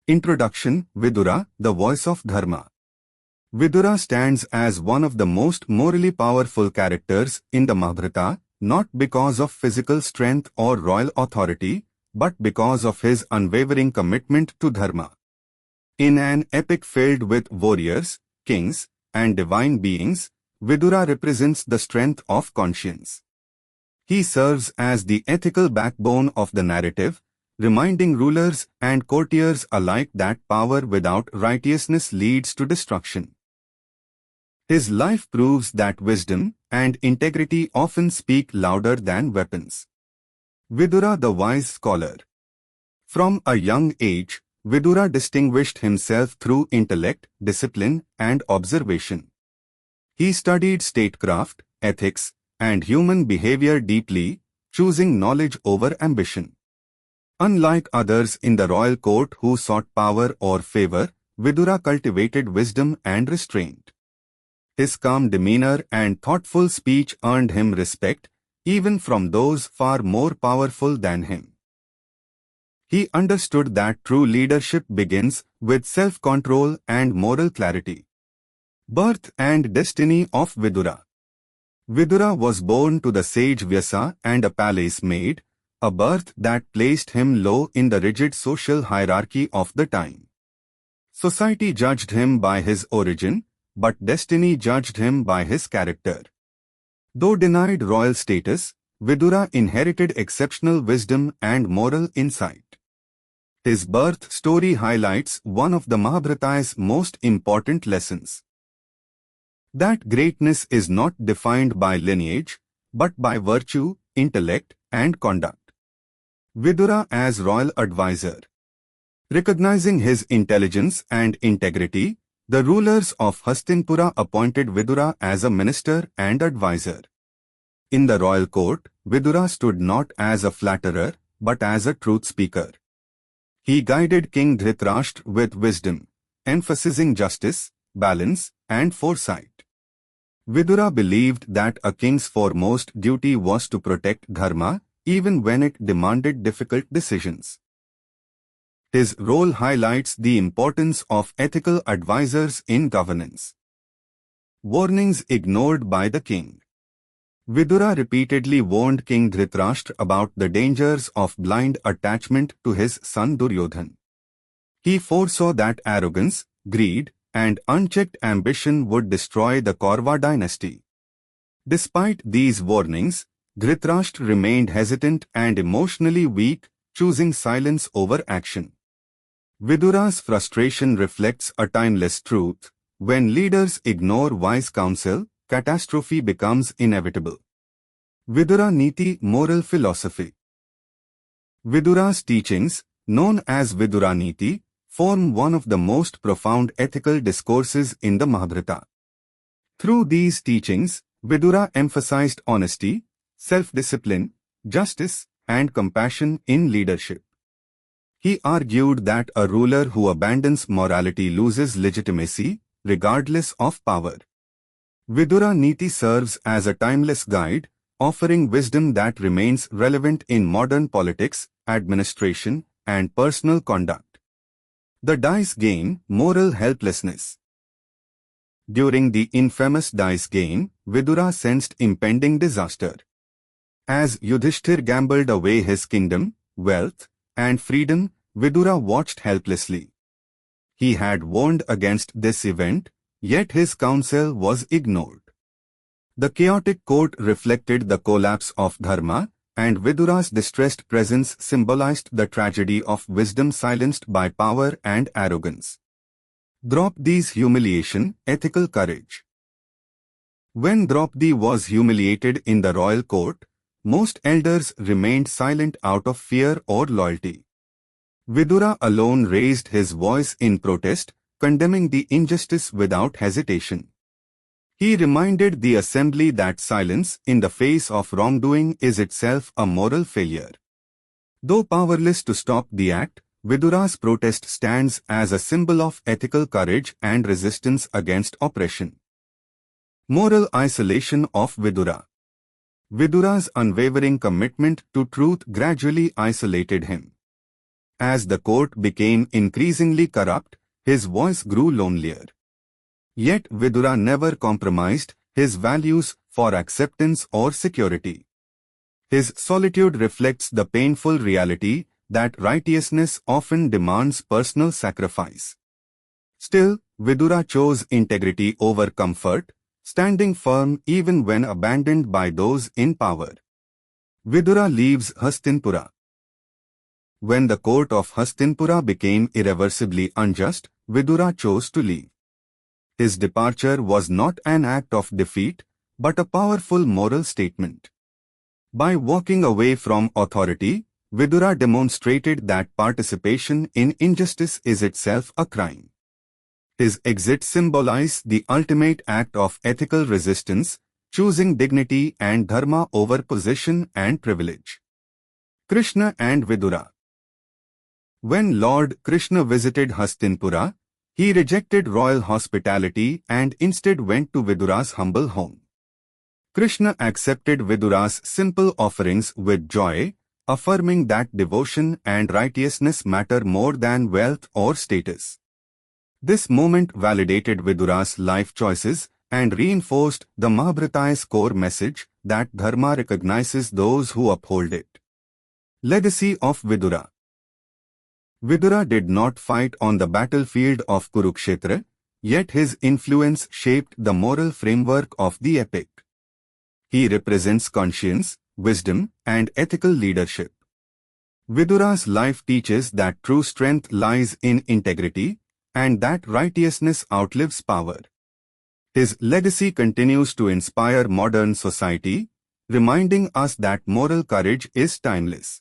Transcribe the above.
Introduction. Vidura, the voice of Dharma. Vidura stands as one of the most morally powerful characters in the Mahabharata, not because of physical strength or royal authority, but because of his unwavering commitment to Dharma. In an epic filled with warriors, kings, and divine beings, Vidura represents the strength of conscience. He serves as the ethical backbone of the narrative, reminding rulers and courtiers alike that power without righteousness leads to destruction. His life proves that wisdom and integrity often speak louder than weapons. Vidura, the wise scholar. From a young age, Vidura distinguished himself through intellect, discipline, and observation. He studied statecraft, ethics, and human behavior deeply, choosing knowledge over ambition. Unlike others in the royal court who sought power or favor, Vidura cultivated wisdom and restraint. His calm demeanor and thoughtful speech earned him respect, even from those far more powerful than him. He understood that true leadership begins with self-control and moral clarity. Birth and destiny of Vidura. Vidura was born to the sage Vyasa and a palace maid, a birth that placed him low in the rigid social hierarchy of the time. Society judged him by his origin, but destiny judged him by his character. Though denied royal status, Vidura inherited exceptional wisdom and moral insight. His birth story highlights one of the Mahabharata's most important lessons. That greatness is not defined by lineage, but by virtue, intellect, and conduct. Vidura as royal advisor. Recognizing his intelligence and integrity, the rulers of Hastinapura appointed Vidura as a minister and advisor. In the royal court, Vidura stood not as a flatterer, but as a truth speaker. He guided King Dhritarashtra with wisdom, emphasizing justice, balance, and foresight. Vidura believed that a king's foremost duty was to protect dharma, even when it demanded difficult decisions. His role highlights the importance of ethical advisors in governance. Warnings ignored by the king. Vidura repeatedly warned King Dhritarashtra about the dangers of blind attachment to his son Duryodhana. He foresaw that arrogance, greed, and unchecked ambition would destroy the Kaurava dynasty. Despite these warnings, Dhritarashtra remained hesitant and emotionally weak, choosing silence over action. Vidura's frustration reflects a timeless truth: when leaders ignore wise counsel, catastrophe becomes inevitable. Vidura Niti, moral philosophy. Vidura's teachings, known as Vidura Niti, form one of the most profound ethical discourses in the Mahabharata. Through these teachings, Vidura emphasized honesty, self-discipline, justice, and compassion in leadership. He argued that a ruler who abandons morality loses legitimacy, regardless of power. Vidura Niti serves as a timeless guide, offering wisdom that remains relevant in modern politics, administration, and personal conduct. The dice game, moral helplessness. During the infamous dice game, Vidura sensed impending disaster. As Yudhishthir gambled away his kingdom, wealth, and freedom, Vidura watched helplessly. He had warned against this event, yet his counsel was ignored. The chaotic court reflected the collapse of dharma, and Vidura's distressed presence symbolized the tragedy of wisdom silenced by power and arrogance. Draupadi's humiliation, ethical courage. When Draupadi was humiliated in the royal court, most elders remained silent out of fear or loyalty. Vidura alone raised his voice in protest, condemning the injustice without hesitation. He reminded the assembly that silence in the face of wrongdoing is itself a moral failure. Though powerless to stop the act, Vidura's protest stands as a symbol of ethical courage and resistance against oppression. Moral isolation of Vidura. Vidura's unwavering commitment to truth gradually isolated him. As the court became increasingly corrupt, his voice grew lonelier. Yet Vidura never compromised his values for acceptance or security. His solitude reflects the painful reality that righteousness often demands personal sacrifice. Still, Vidura chose integrity over comfort, standing firm even when abandoned by those in power. Vidura leaves Hastinapura. When the court of Hastinapura became irreversibly unjust, Vidura chose to leave. His departure was not an act of defeat, but a powerful moral statement. By walking away from authority, Vidura demonstrated that participation in injustice is itself a crime. His exit symbolized the ultimate act of ethical resistance, choosing dignity and dharma over position and privilege. Krishna and Vidura. When Lord Krishna visited Hastinapura, he rejected royal hospitality and instead went to Vidura's humble home. Krishna accepted Vidura's simple offerings with joy, affirming that devotion and righteousness matter more than wealth or status. This moment validated Vidura's life choices and reinforced the Mahabharata's core message that dharma recognizes those who uphold it. Legacy of Vidura. Vidura did not fight on the battlefield of Kurukshetra, yet his influence shaped the moral framework of the epic. He represents conscience, wisdom, and ethical leadership. Vidura's life teaches that true strength lies in integrity, and that righteousness outlives power. His legacy continues to inspire modern society, reminding us that moral courage is timeless.